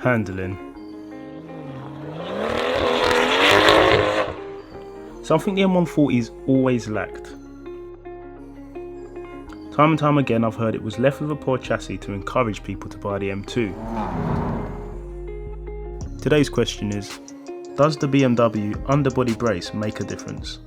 handling. Something the M140's always lacked. Time and time again I've heard it was left with a poor chassis to encourage people to buy the M2. Today's question is, does the BMW underbody brace make a difference?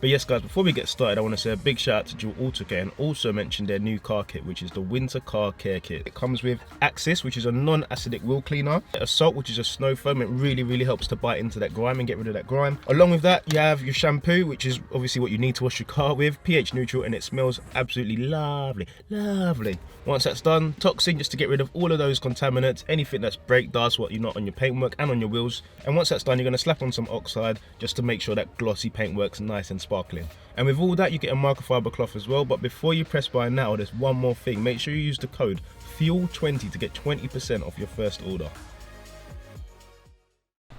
But yes guys, before we get started I want to say a big shout out to Dual Autocare and also mention their new car kit, which is the Winter Car Care Kit. It comes with Axis, which is a non-acidic wheel cleaner, Assault, which is a snow foam. It really helps to bite into that grime and get rid of that grime. Along with that you have your shampoo, which is obviously what you need to wash your car with, pH neutral, and it smells absolutely lovely. Once that's done, Toxin, just to get rid of all of those contaminants, anything that's brake dust, what you're not on your paintwork and on your wheels. And once that's done, you're going to slap on some Oxide just to make sure that glossy paintwork's nice and sparkling. And with all that you get a microfiber cloth as well. But before you press buy now, there's one more thing. Make sure you use the code FUEL20 to get 20% off your first order.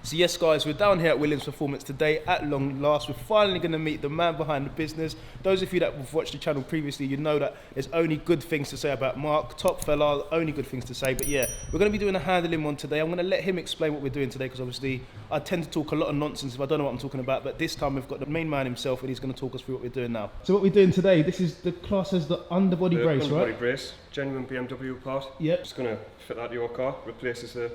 So yes guys, we're down here at Williams Performance today at long last. We're finally going to meet the man behind the business. Those of you that have watched the channel previously, you know that there's only good things to say about Mark. Top fella, only good things to say. But yeah, we're going to be doing a handling one today. I'm going to let him explain what we're doing today, because obviously I tend to talk a lot of nonsense if I don't know what I'm talking about. But this time we've got the main man himself, and he's going to talk us through what we're doing now. So what we're doing today, this is the class as the underbody brace, right? Underbody brace, genuine BMW part. Yep. Just going to fit that to your car, replaces the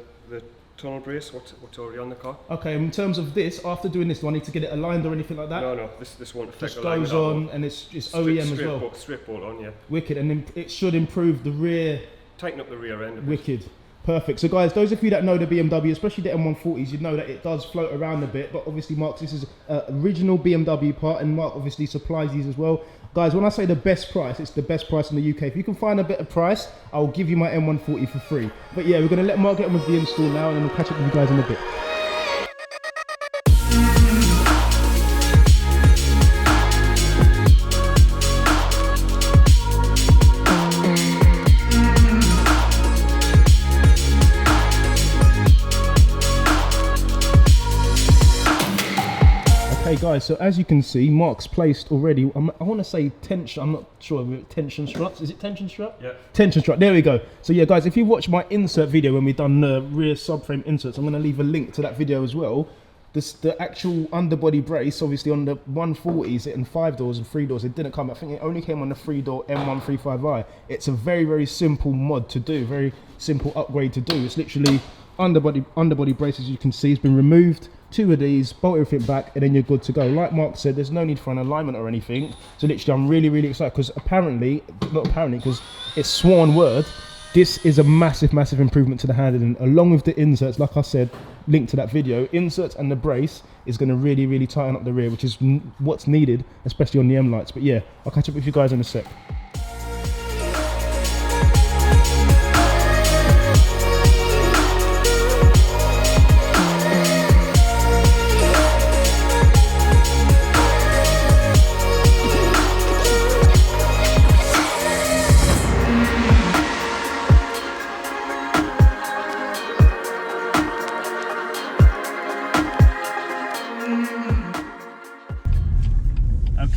tunnel brace, what's already on the car. Okay, in terms of this, after doing this, do I need to get it aligned or anything like that? No, this won't affect. Just goes on, and it's OEM as well. Straight bolt on, yeah. Wicked, and then it should improve the rear. Tighten up the rear end a bit. Wicked. Perfect. So guys, those of you that know the BMW, especially the M140s, you know that it does float around a bit, but obviously Mark, this is an original BMW part, and Mark obviously supplies these as well. Guys, when I say the best price, it's the best price in the UK. If you can find a better price, I'll give you my M140 for free. But yeah, we're going to let Mark get on with the install now, and then we'll catch up with you guys in a bit. Okay guys, so as you can see, Mark's placed already, I want to say tension, I'm not sure, tension struts, is it tension strut? Yeah. Tension strut, there we go. So yeah guys, if you watch my insert video when we've done the rear subframe inserts, I'm going to leave a link to that video as well. The actual underbody brace, obviously on the 140s, it in 5 doors and 3 doors, it didn't come, I think it only came on the 3-door M135i. It's a very simple mod to do, very simple upgrade to do. It's literally underbody brace, as you can see, has been removed. 2 of these, bolt everything back, and then you're good to go. Like Mark said, there's no need for an alignment or anything. So literally, I'm really excited, because because it's sworn word, this is a massive improvement to the handling. Along with the inserts, like I said, linked to that video, inserts and the brace is going to really tighten up the rear, which is what's needed, especially on the M lights. But yeah, I'll catch up with you guys in a sec.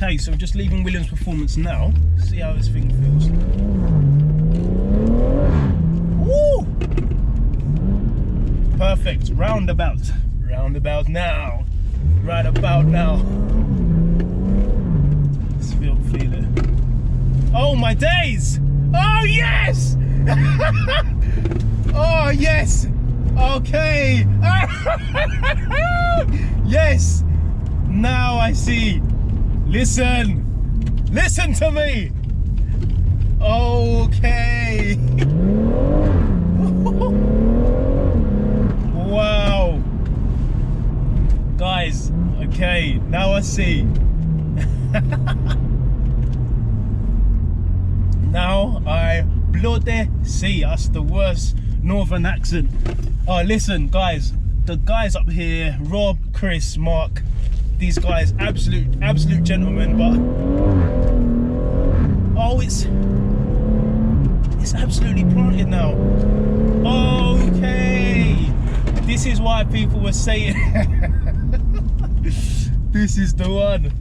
Okay, so we're just leaving Williams Performance now. See how this thing feels. Woo! Perfect. Roundabout now. Right about now. Let's feel it. Oh my days! Oh yes! Oh yes! Okay. Yes. Now I see. Listen to me. Okay. Wow. Guys, okay, now I see. Now I bloody see. That's the worst northern accent. Oh, listen, guys, the guys up here, Rob, Chris, Mark, these guys, absolute gentlemen, but oh, it's absolutely planted now. Okay, this is why people were saying This is the one.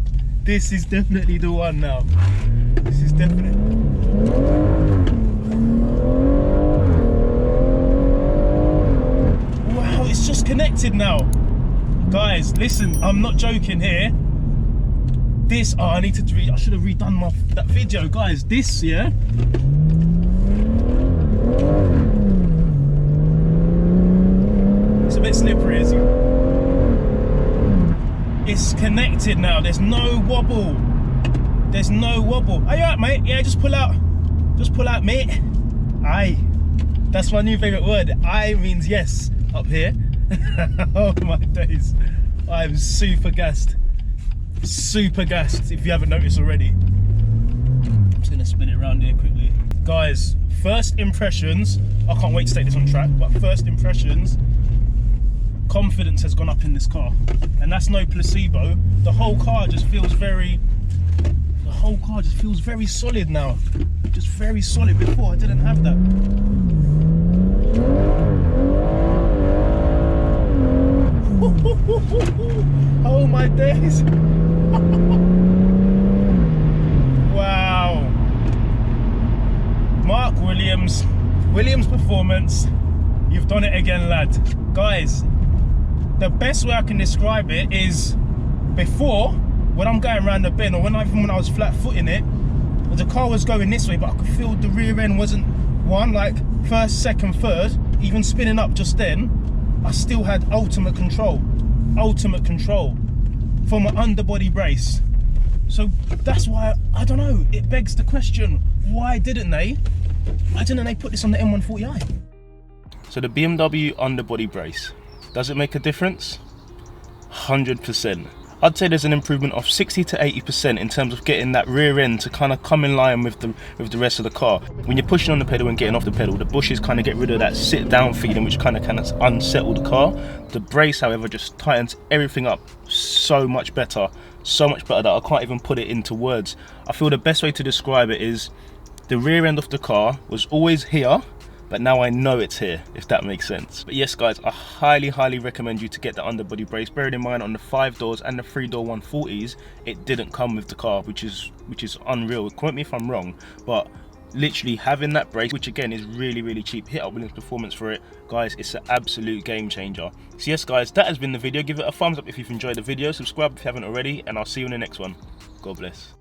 This is definitely the one now. This is definitely. Wow, it's just connected now. Guys, listen, I'm not joking here. This, oh, I need to I should have redone that video, guys. This, yeah. It's a bit slippery, as you. It's connected now. There's no wobble. There's no wobble. Are you alright, mate? Yeah, just pull out. Just pull out, mate. Aye. That's my new favourite word. Aye means yes up here. Oh my days. I'm super gassed. Super gassed, if you haven't noticed already. I'm just gonna spin it around here quickly. Guys, first impressions. I can't wait to take this on track, but first impressions. Confidence has gone up in this car, and that's no placebo. The whole car just feels very solid now. Just very solid. Before I didn't have that. Oh my days. Wow. Mark Williams Performance, you've done it again, lad. Guys, the best way I can describe it is, before, when I'm going around the bend, or when I was flat footing it, the car was going this way, but I could feel the rear end wasn't like first, second, third, even spinning up just then. I still had ultimate control from an underbody brace. So that's why, I don't know, it begs the question, why didn't they put this on the M140i? So the BMW underbody brace, does it make a difference? 100%. I'd say there's an improvement of 60 to 80% in terms of getting that rear end to kind of come in line with the rest of the car. When you're pushing on the pedal and getting off the pedal, the bushes kind of get rid of that sit down feeling, which kind of unsettle the car. The brace, however, just tightens everything up so much better that I can't even put it into words. I feel the best way to describe it is the rear end of the car was always here, but now I know it's here, if that makes sense. But yes, guys, I highly recommend you to get the underbody brace. Bearing in mind, on the 5 doors and the 3 door 140s, it didn't come with the car, which is unreal. Quote me if I'm wrong, but literally having that brace, which again is really cheap, hit up Williams Performance for it, guys, it's an absolute game changer. So yes, guys, that has been the video. Give it a thumbs up if you've enjoyed the video, subscribe if you haven't already, and I'll see you in the next one. God bless.